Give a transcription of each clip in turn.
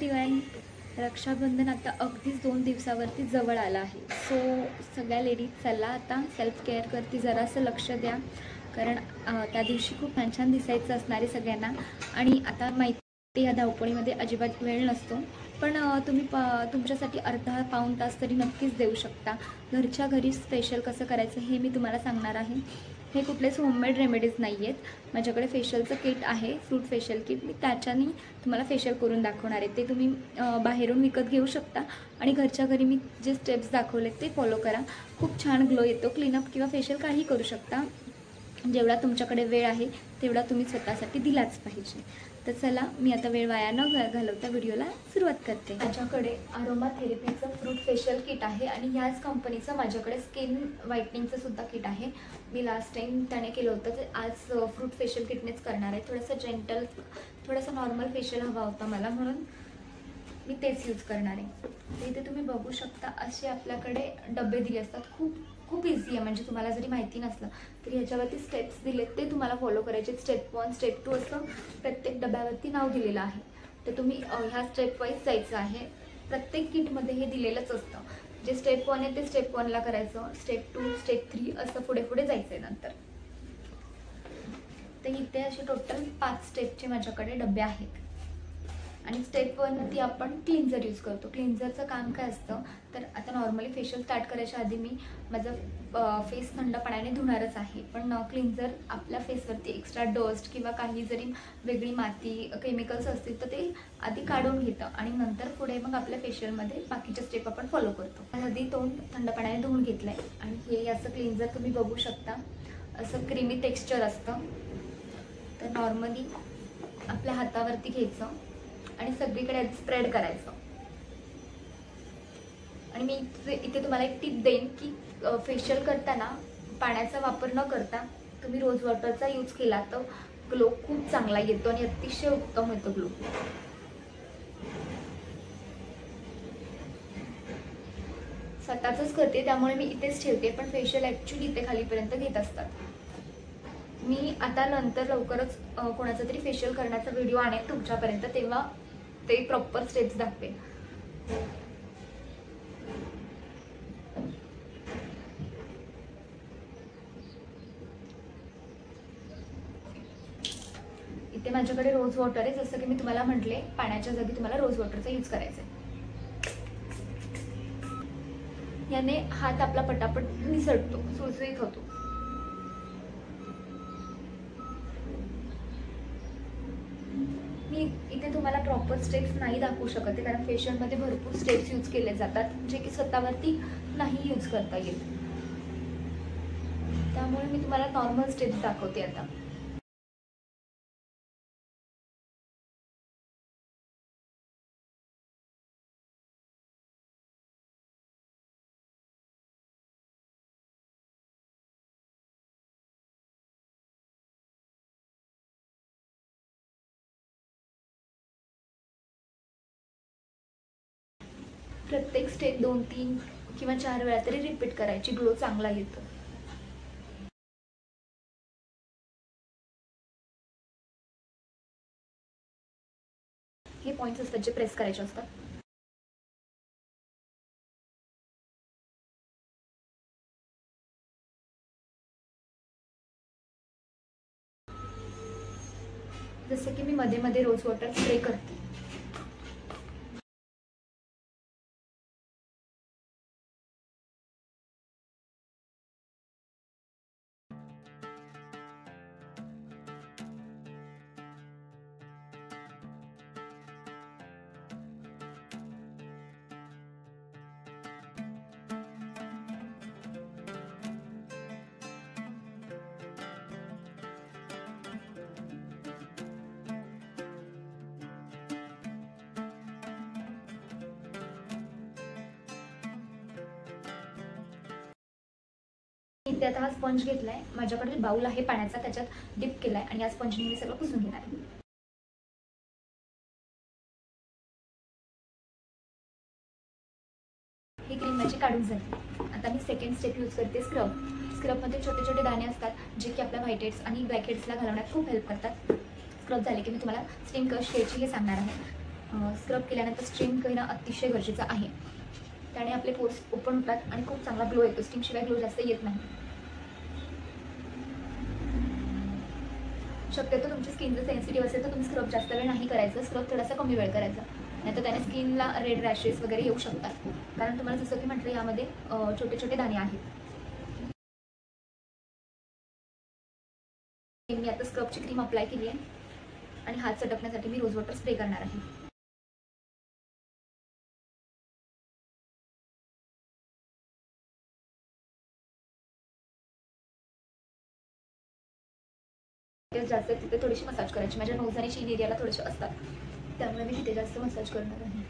Everyone, Rakshabandhan आता अगदीच 2 दिवसावरती जवळ आला आहे. सो सगळ्या लेडीज चला आता सेल्फ केअरवरती जरासं लक्ष द्या, कारण त्या दिवशी खूप छान छान दिसायचं असणार आहे सगळ्यांना. आणि आता माहिती या धावपळीमध्ये अजिबात वेळ नसतो, पण तुम्ही तुमच्यासाठी अर्धा पाऊण तास तरी नक्कीच देऊ शकता. घरच्या घरी स्पेशल कसं करायचं हे मी तुम्हाला सांगणार आहे. हे कुठलेच होममेड रेमेडीज नाही आहेत. माझ्याकडे फेशियलचं किट आहे, फ्रूट फेशियल किट. मी त्याच्याने तुम्हाला फेशियल करून दाखवणार आहे. ते तुम्ही बाहेरून विकत घेऊ शकता आणि घरच्या घरी मी जे स्टेप्स दाखवले ते फॉलो करा. खूप छान ग्लो येतो. क्लीनअप किंवा फेशियल काही करू शकता. जेवढा तुमच्याकडे वेळ आहे तेवढा तुम्ही स्वतःसाठी दिलाच पाहिजे. तर चला, मी आता वेळ वाया न घालवता व्हिडिओला सुरुवात करते. माझ्याकडे अरोमा थेरपीचं फ्रूट फेशियल किट आहे आणि ह्याच कंपनीचं माझ्याकडे स्किन व्हाईटनिंगचं सुद्धा किट आहे. मी लास्ट टाईम त्याने केलं होतं, तर आज फ्रूट फेशियल किटनेच करणार आहे. थोडंसं जेंटल, थोडंसं नॉर्मल फेशियल हवा होता मला, म्हणून मी तेच यूज करणार आहे. इथे तुम्ही बघू शकता असे आपल्याकडे डबे दिले असतात. खूप इझी आहे. म्हणजे तुम्हाला जरी माहिती नसलं तरी ह्याच्यावरती स्टेप्स दिलेत ते तुम्हाला फॉलो करायचे. स्टेप 1, स्टेप 2 असं प्रत्येक डब्यावरती नाव दिलेलं आहे. तर तुम्ही ह्या स्टेप वाईज जायचं आहे. प्रत्येक किटमध्ये हे दिलेलंच असतं. जे स्टेप 1 आहे ते स्टेप 1ला करायचं. स्टेप 2, स्टेप 3 असं पुढे पुढे जायचं आहे नंतर. तर इथे असे टोटल 5 स्टेपचे माझ्याकडे डबे आहेत. आणि स्टेप 1 आपण क्लिन्झर यूज करतो. क्लिन्झरचं काम काय असतं, तर आता नॉर्मली फेशियल स्टार्ट करायच्या आधी मी माझं फेस थंड पाण्याने धुणारच आहे. पण क्लिन्झर आपल्या फेसवरती एक्स्ट्रा डस्ट किंवा काही जरी वेगळी माती, केमिकल्स असतील तर ते आधी काढून घेतं आणि नंतर पुढे मग आपल्या फेशियलमध्ये बाकीच्या स्टेप आपण फॉलो करतो. आधी तोंड थंड पाण्याने धुवून घेतलं आहे आणि हे असं क्लिन्झर तुम्ही बघू शकता. असं क्रीमी टेक्स्चर असतं. तर नॉर्मली आपल्या हातावरती घ्यायचं आणि सगळीकडे स्प्रेड करायचं. आणि मी इथे तुम्हाला एक टिप देईन की फेशियल करताना पाण्याचा वापर न करता तुम्ही रोज वॉटरचा यूज केला तर ग्लो खूप चांगला येतो आणि अतिशय उत्तम येतो ग्लो. स्वतःच करते त्यामुळे मी इथेच ठेवते, पण फेशियल ॲक्च्युली इथे खालीपर्यंत घेत असतात. मी आता नंतर लवकरच कोणाचा तरी फेशियल करण्याचा व्हिडिओ आणेल तुमच्यापर्यंत, तेव्हा ते प्रॉपर स्टेप्स दाखवेल. इथे माझ्याकडे रोज वॉटर आहे. जसं की मी तुम्हाला म्हटले, पाण्याच्या जागी तुम्हाला रोज वॉटरचा यूज करायचा आहे. याने हात आपला पटापट निसटतो, सुळसुळीत होतो. मी इथे तुम्हाला प्रॉपर स्टेप्स नाही दाखवू शकत आहे, कारण फेशियलमध्ये भरपूर स्टेप्स यूज केले जातात जे की स्वतःवरती नाही यूज करता येत. त्यामुळे मी तुम्हाला नॉर्मल स्टेप्स दाखवते आता. प्रत्येक स्टेप 2, 3 किंवा 4 वेळा तरी रिपीट करायची. ग्लो चांगला येतो. हे पॉइंट्स असतात जे प्रेस करायचे असतात. जसं की मी मध्ये मध्ये रोज वॉटर स्प्रे करते. इथे आता हा स्पंज घेतलाय. माझ्याकडे बाउल आहे पाण्याचा, त्याच्यात डिप केलाय आणि या स्पंजने मी सगळं पुसून घेणार आहे. ही क्रीम माझी काढून झाली. आता मी सेकंड स्टेप यूज करते, स्क्रब. स्क्रबमध्ये छोटे छोटे दाणे असतात जे की आपल्या व्हाईट हेड्स आणि ब्लॅक हेड्सला घालवण्यात खूप हेल्प करतात. स्क्रब झाले की मी तुम्हाला स्किन कशी घ्यायची हे सांगणार आहे. स्क्रब केल्यानंतर स्टीम घेणं अतिशय गरजेचं आहे. त्याने आपले पोर्स ओपन होतात आणि खूप चांगला ग्लो येतो. स्टीमशिवाय ग्लो जास्त येत नाही. शक्यतो तुमची स्किन जर सेन्सिटिव्ह असेल तर तुम्ही स्क्रब जास्त वेळ नाही करायचं. स्क्रब थोडासा कमी वेळ करायचा, नाहीतर त्याने स्किनला रेड रॅशेस वगैरे येऊ शकतात. कारण तुम्हाला जसं की म्हटलं यामध्ये छोटे छोटे दाणे आहेत. मी आता स्क्रबची क्रीम अप्लाय केली आहे आणि हात चटकण्यासाठी मी रोज वॉटर स्प्रे करणार आहे. जास्त तिथे थोडीशी मसाज करायची. माझ्या नोज आणि चीन एरियाला थोडेसे असतात, त्यामुळे मी तिथे जास्त मसाज करणार आहे.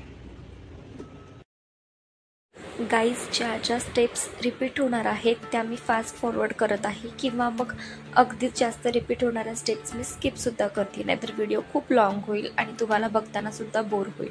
गाईज, ज्या स्टेप्स रिपीट होणार आहेत त्या मी फास्ट फॉरवर्ड करत आहे, किंवा मग अगदीच जास्त रिपीट होणाऱ्या स्टेप्स मी स्किपसुद्धा करते, नाहीतर व्हिडिओ खूप लाँग होईल आणि तुम्हाला बघताना सुद्धा बोर होईल.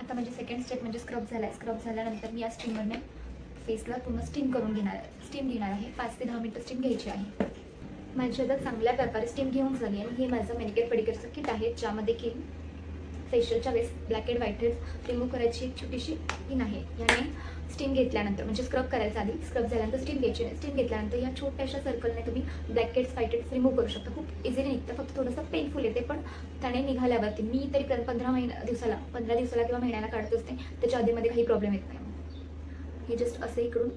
आता म्हणजे सेकंड स्टेप म्हणजे स्क्रब झाला आहे. स्क्रब झाल्यानंतर मी या स्टीमरने फेसला पूर्ण स्टीम घेणार आहे. 5 ते 10 मिनिटं स्टीम घ्यायची आहे. माझी आता चांगल्या प्रकारे स्टीम घेऊन झाली आहे. हे माझं मेनिकेअर पेडिकेअरचं किट आहे, ज्यामध्ये की फेशियलच्या वेळेस black head white head remove करायची एक छोटीशी पिन आहे. याने स्टीम घेतल्यानंतर म्हणजे स्क्रब करायचं आधी, स्क्रब झाल्यानंतर स्टीम घ्यायची. स्टीम घेतल्यानंतर या छोट्याशा सर्कलने तुम्ही black heads white heads remove करू शकता. खूप इझिली निघतं, फक्त थोडंसं पेनफुल येते, पण त्याने निघाल्यावरती मी तरी 15 दिवसाला किंवा महिन्याला काढत असते. त्याच्या आधीमध्ये काही प्रॉब्लेम येत नाही. हे जस्ट असं इकडून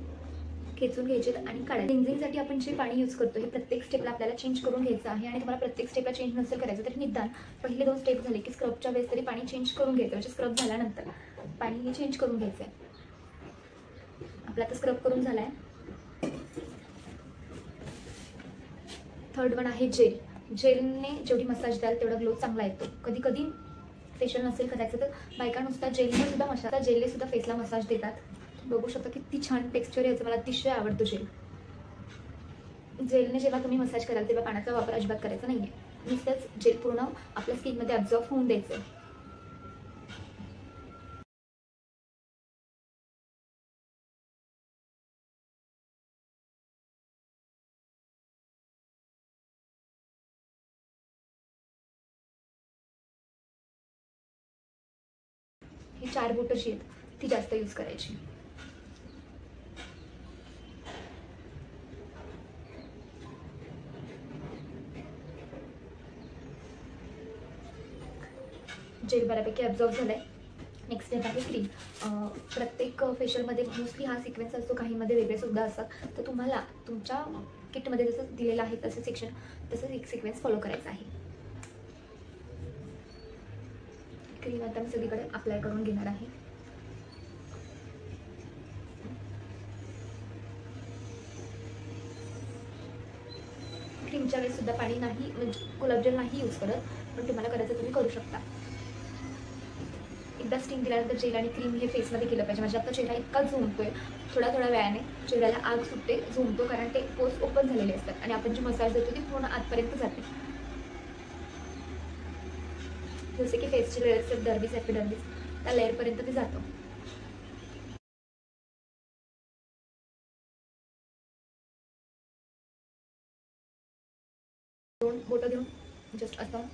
खेचून घ्यायचे आणि काढायचे. क्लिन्झिंगसाठी आपण जे पाणी यूज करतो हे प्रत्येक स्टेपला आपल्याला चेंज करून घ्यायचं आहे. आणि तुम्हाला प्रत्येक स्टेपला चेंज नसेल करायचं तरी निदान पहिले 2 स्टेप झाले की स्क्रबच्या वेळेस तरी पाणी चेंज करून घ्यायचं. म्हणजे स्क्रब झाल्यानंतर पाणी हे चेंज करून घ्यायचं आहे. आपला आता स्क्रब करून झाला आहे. थर्ड वन आहे जेल. जेलने जेवढी मसाज द्याल तेवढा ग्लो चांगला येतो. कधी कधी फेशियल नसेल करायचं तर बायका नुसता जेलने सुद्धा फेसला मसाज देतात. बघू शकता किती छान टेक्स्चर याचं, मला अतिशय आवडतो जेल. जेलने जेव्हा तुम्ही मसाज कराल तेव्हा पाण्याचा वापर अजिबात करायचा नाही आहे. नुसतंच जेल पूर्ण आपल्या स्किनमध्ये ॲब्झॉर्ब होऊन द्यायचं. ही 4 बोटं जी आहेत ती जास्त यूज करायची. जेल बऱ्यापैकी ॲब्झॉर्ब झालं आहे. नेक्स्ट स्टेप आहे क्रीम. प्रत्येक फेशियलमध्ये मोस्टली हा सिक्वेन्स असतो, काहीमध्ये वेगळे सुद्धा असतात. तर तुम्हाला तुमच्या किटमध्ये जसं दिलेलं आहे तसंच एक सिक्वेन्स फॉलो करायचा आहे. क्रीम आता मी सगळीकडे अप्लाय करून घेणार आहे. क्रीमच्या वेळेस सुद्धा पाणी नाही, म्हणजे गुलाबजल नाही यूज करत, पण तुम्हाला करायचं तुम्ही करू शकता. एकदा स्टीम दिल्यानंतर जेल आणि क्रीम हे फेसमध्ये केलं पाहिजे. म्हणजे आता चेहरा इतका झोमतोय, थोड्या वेळाने चेहऱ्याला आग सुटते, झोमतो, कारण ते पोर्स ओपन झालेले असतात आणि आपण जी मसाज देतो ती पूर्ण आतपर्यंत जाते. जसे की फेसची लेअर डर्मिस एपिडर्मिस त्या लेअरपर्यंत ते जातं. दोन बोटं घेऊन जस्ट असं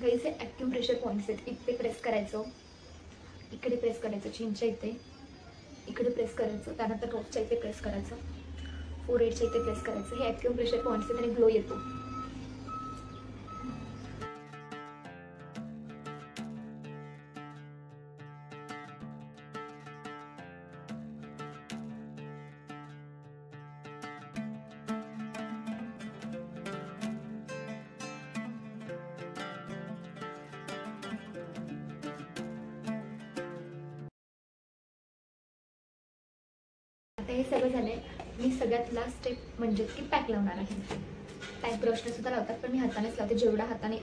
गाईचे ॲक्युप्रेशर पॉईंट्स आहेत. इथे प्रेस करायचं, इकडे प्रेस करायचं, चिनच्या इथे इकडे प्रेस करायचं, त्यानंतर रोजच्या इथे प्रेस करायचं, फोरहेडच्या इथे प्रेस करायचं. हे ॲक्युप्रेशर पॉईंट्स आहेत आणि ग्लो येतो. आता हे सगळं झालंय. मी सगळ्यात लास्ट स्टेप म्हणजे की पॅक लावणार आहे. पॅक ब्रशने सुद्धा लावतात, पण मी हातानेच लावते. जेवढा हाताने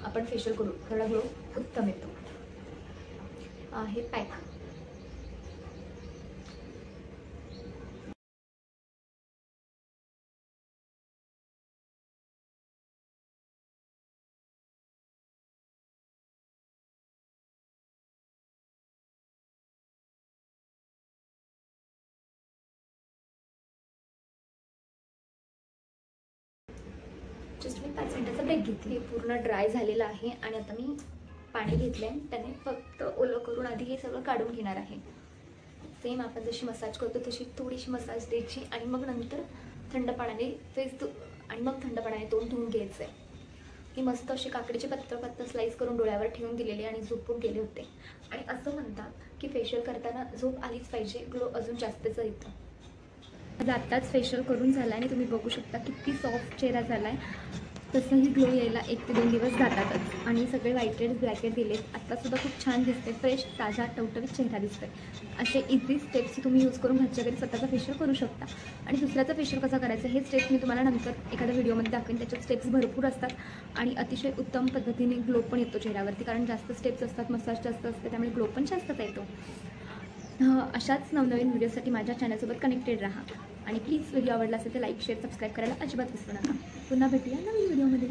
आपण फेशियल करू तेवढा ग्लो उत्तम येतो. हे पॅक जस्ट मी 5 मिनिटाचा ब्रेक घेतली. पूर्ण ड्राय झालेलं आहे आणि आता मी पाणी घेतलं आहे, त्याने फक्त ओलं करून आधी हे सगळं काढून घेणार आहे. सेम आपण जशी मसाज करतो तशी थोडीशी मसाज द्यायची आणि मग नंतर थंड पाण्याने फेस आणि मग थंड पाण्याने तोंड धुवून घ्यायचं आहे. मी मस्त अशी काकडीचे पत्तर स्लाईस करून डोळ्यावर ठेवून दिलेले आणि झोपून गेले होते. आणि असं म्हणतात की फेशियल करताना झोप आलीच पाहिजे, ग्लो अजून जास्तच येतं. आज आत्ताच फेशियल करून झाला आणि तुम्ही बघू शकता किती सॉफ्ट चेहरा झाला आहे. तसंही ग्लो यायला 1 ते 2 दिवस जातातच. आणि सगळे व्हाईट हेड्स ब्लॅक हेड दिलेत. आत्तासुद्धा खूप छान दिसते, फ्रेश ताजा टवटवीत चेहरा दिसतोय. असे इझी स्टेप्स तुम्ही यूज करून घरच्या घरी स्वतःचा फेशियल करू शकता. आणि दुसऱ्याचा फेशियल कसा करायचं हे स्टेप्स मी तुम्हाला नंतर एखाद्या व्हिडिओमध्ये दाखवेन. त्याच्यात स्टेप्स भरपूर असतात आणि अतिशय उत्तम पद्धतीने ग्लो पण येतो चेहऱ्यावरती, कारण जास्त स्टेप्स असतात, मसाज जास्त असते, त्यामुळे ग्लो पण जास्तच येतो. अशाच नवनवीन व्हिडिओसाठी माझ्या चॅनलसोबत कनेक्टेड राहा आणि प्लीज व्हिडिओ आवडला असेल तर लाईक शेअर सबस्क्राईब करायला अजिबात विसरू नका. पुन्हा भेटूया नवीन व्हिडिओमध्ये.